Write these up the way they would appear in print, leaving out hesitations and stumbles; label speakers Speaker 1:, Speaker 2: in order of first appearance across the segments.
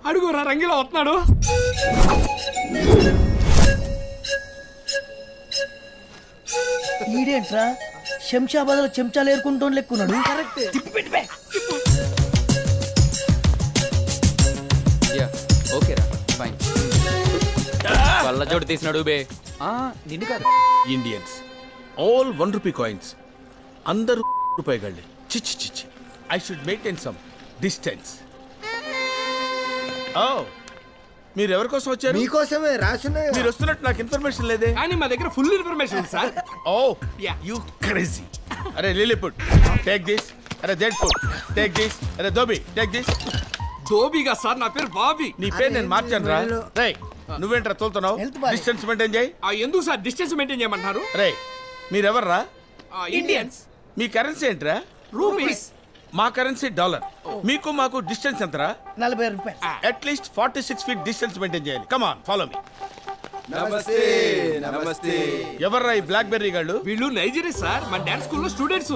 Speaker 1: అడుగురా రంగిలో వస్తున్నాడు.
Speaker 2: ఈడేంట్రా శంషాబాద్ లో చెంచాలు ఏరుకుంటూ లెక్కున్నాడు.
Speaker 3: కళ్ళజోడు తీసినాడు బే. నిన్ను కాదు,
Speaker 4: ఇండియన్స్ ఆల్ 1 రూపీ కాయిన్స్. అందరూ రూపాయి గళ్ళే. చిచ్చి చిచ్చి. I should maintain some distance. Oh, మీరు ఎవరి కోసం వచ్చారు?
Speaker 5: మీకోసమే రాసున్నాయి.
Speaker 4: మీరు వస్తున్నట్టు నాకు ఇన్ఫర్మేషన్ లేదే.
Speaker 1: కానీ మా దగ్గర full information sir.
Speaker 4: Oh you crazy. అరే లిలీపుట్ టేక్ దిస్. అరే జెడ్ఫుట్ టేక్ దిస్. అరే దోబి టేక్ దిస్.
Speaker 1: దోబిగా సార్, నా పేరు బాబీ.
Speaker 4: నీ పేరు నేను మార్చాను రా. రే నువ్వేంట్రా తోలుతున్నావు? డిస్టెన్స్ మెయింటైన్ చేయి.
Speaker 1: ఎందుకు సార్ డిస్టెన్స్ మెయింటైన్ చేయమంటారు?
Speaker 4: రే మీరెవర్రా?
Speaker 1: ఇండియన్స్.
Speaker 4: మీ కరెన్సీ ఏంట్రా?
Speaker 1: రూపీస్.
Speaker 4: మా కరెన్సీ డాలర్. మీకు మాకు డిస్టెన్స్ ఎంతరా?
Speaker 2: 40 రూపాయలు.
Speaker 4: అట్లీస్ట్ 46 feet డిస్టెన్స్ మెయింటైన్ చేయాలి. Come on follow me.
Speaker 5: నమస్తే నమస్తే.
Speaker 4: ఎవర్రా ఈ బ్లాక్ బెర్రీ గాళ్ళు?
Speaker 1: వీళ్ళు నైజీరియా సార్, మన డాన్స్ స్కూల్లో స్టూడెంట్స్.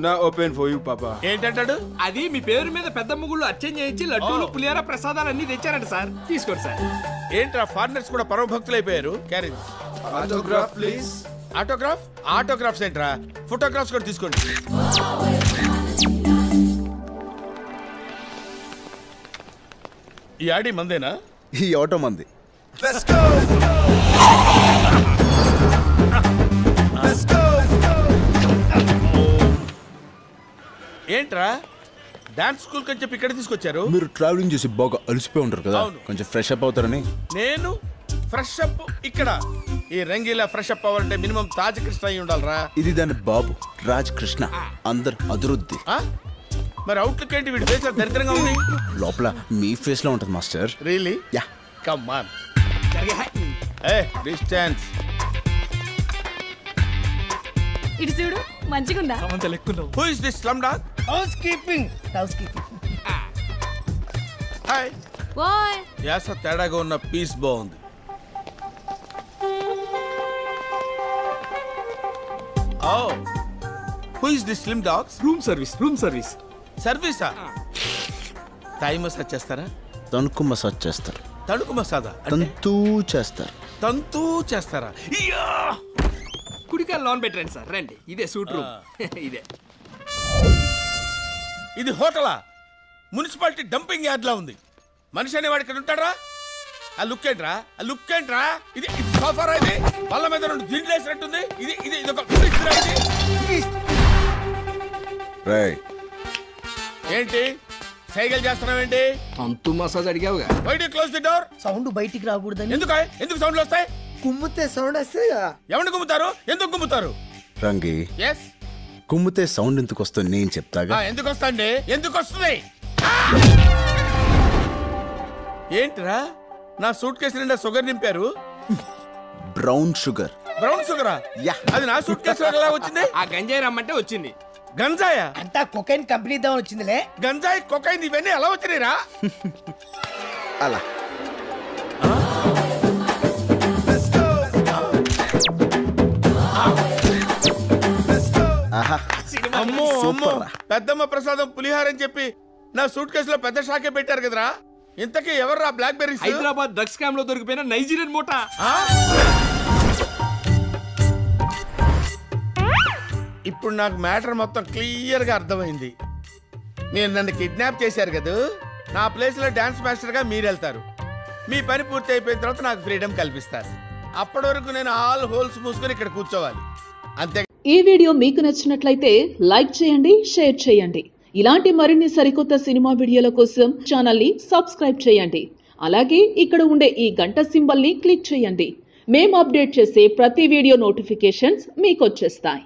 Speaker 5: నా ఓపెన్ ఫర్ యూ పాపా.
Speaker 4: ఏంటంటాడు?
Speaker 1: అది మీ పేరు మీద పెద్ద ముగ్గులు అర్చన చేయించి లడ్డూలు పులిహార ప్రసాదాలు అన్ని తెచ్చారంట సార్. తీసుకోండి సార్.
Speaker 4: ఏంట్రా ఫారినర్స్ కూడా పరమభక్తులు అయిపోయారు. Carriage.
Speaker 5: Autograph please.
Speaker 4: Autograph? Autographs ఏంట్రా? ఫోటోగ్రాఫ్స్ కూడా తీసుకోండి. ఈ ఆడి మందేనా?
Speaker 6: ఈ ఆటో మంది.
Speaker 4: ఏంట్రా డాన్స్ స్కూల్ కని చెప్పి ఇక్కడ తీసుకొచ్చారు?
Speaker 6: మీరు ట్రావెలింగ్ చేసి బాగా అలసిపోయి ఉంటారు కదా, కొంచెం ఫ్రెష్ అప్ అవుతారని.
Speaker 4: నేను ఫ్రెష్ అప్ ఇక్కడ? ఈ రంగీలా ఫ్రెష్ అప్ అవ్వాలంటే మినిమం తాజ్ కృష్ణ అయి ఉండాలరా.
Speaker 6: ఇది దాని బాబు రాజ్ కృష్ణ. అందరు అదురుద్ది.
Speaker 4: మరి అవుట్లుక్ ఏంటి? వీడి ఫేస్ దరిద్రంగా ఉంది.
Speaker 6: లోపల మీ ఫేస్ లో ఉంటుంది master.
Speaker 4: Really?
Speaker 6: Yeah.
Speaker 4: Come on. A distance.
Speaker 7: ఇటు చూడు, మంచిగుందా?
Speaker 4: Who is this slum dog?
Speaker 2: Housekeeping.
Speaker 4: Hi.
Speaker 7: Bye.
Speaker 4: యాస తేడాగా ఉన్న పీస్ బాగుంది. Oh, who is this slim dogs?
Speaker 1: Room service. Room service.
Speaker 4: సర్వీసా? థాయ్ మసాజ్ చేస్తారా?
Speaker 6: తణుకు మసాజ్ చేస్తారు.
Speaker 4: తణుకు మసాజా?
Speaker 6: తంతూ చేస్తారు.
Speaker 4: తంతూ చేస్తారా?
Speaker 1: కుడికాయ లోన్ పెట్టండి సార్. రండి, ఇదే సూట్ రూమ్. ఇదే.
Speaker 4: ఇది హోటలా? మున్సిపాలిటీ డంపింగ్ యార్డ్ లా ఉంది. మనిషి అనేవాడు ఇక్కడ ఉంటాడా? ఆ లుక్ ఏంట్రా? ఆ లుక్ ఏంట్రా? ఇది సోఫారా? ఇది వాళ్ళ మీద 2 దిండ్లు వేసినట్టుంది. ఇది ఇది ఇది ఒక ఏంటి సైకిల్ చేస్తున్నావేంటి?
Speaker 1: తంతు మసాజ్ అడిగావుగా.
Speaker 4: Why do close the door?
Speaker 2: Sound బయటికి రాకూడదని.
Speaker 4: ఎందుకు సౌండ్లు వస్తాయి?
Speaker 5: కుమ్మితే సౌండ్ వస్తాయి.
Speaker 4: ఎవరిని కుమ్ముతారు? ఎందుకు కుమ్ముతారు?
Speaker 6: రంగి,
Speaker 4: ఎస్,
Speaker 6: కుమ్మితే సౌండ్ ఎందుకు వస్తుంది నేను చెప్తాగా.
Speaker 4: ఎందుకు వస్తాండి? ఎందుకు వస్తుంది? ఏంట్రా నా సూట్ కేసు నిండా షుగర్ నింపారు?
Speaker 6: Brown sugar.
Speaker 4: బ్రౌన్ షుగరా?
Speaker 6: యా.
Speaker 4: అది నా సూట్ కేసు ఎలా వచ్చింది?
Speaker 1: ఆ గంజాయి రమ్మంటే వచ్చింది.
Speaker 4: గంజాయా?
Speaker 2: అంతా కొకైన్ కంపెనీ దాని వచ్చిందిలే.
Speaker 4: గంజాయి కొకైన్ ఇవన్నీ ఎలా వచ్చినాయిరా?
Speaker 6: అలా
Speaker 4: అమ్మో అమ్మో, పెద్దమ్మ ప్రసాదం పులిహార అని చెప్పి నా సూట్ కేసులో పెద్ద షాకే పెట్టారు కదరా. ఇంతకీ ఎవర్రా black berries?
Speaker 1: Hyderabad drugs scam లో దొరికిపోయిన నైజీరియన్ మూట.
Speaker 4: ఇప్పుడు నాకు మ్యాటర్ మొత్తం క్లియర్ గా అర్థమైంది. మీరు నన్ను కిడ్నాప్ చేశారు కదా, నా ప్లేస్ లో డాన్స్ మాస్టర్ గా మీరు వెళ్తారు. మీ పని పూర్తి అయిపోయిన తర్వాత నాకు ఫ్రీడమ్ కల్పిస్తారు. అప్పటి వరకు నేను ఆల్ హోల్స్ మూసుకొని ఇక్కడ కూర్చోవాలి అంతే.
Speaker 8: ఈ వీడియో మీకు నచ్చినట్లయితే లైక్ చేయండి, షేర్ చేయండి. ఇలాంటి మరిన్ని సరికొత్త సినిమా వీడియోల కోసం ఛానల్ ని సబ్స్క్రైబ్ చేయండి. అలాగే ఇక్కడ ఉండే ఈ గంట సింబల్ ని క్లిక్ చేయండి. మేము అప్డేట్ చేసే ప్రతి వీడియో నోటిఫికేషన్స్ మీకు వచ్చేస్తాయి.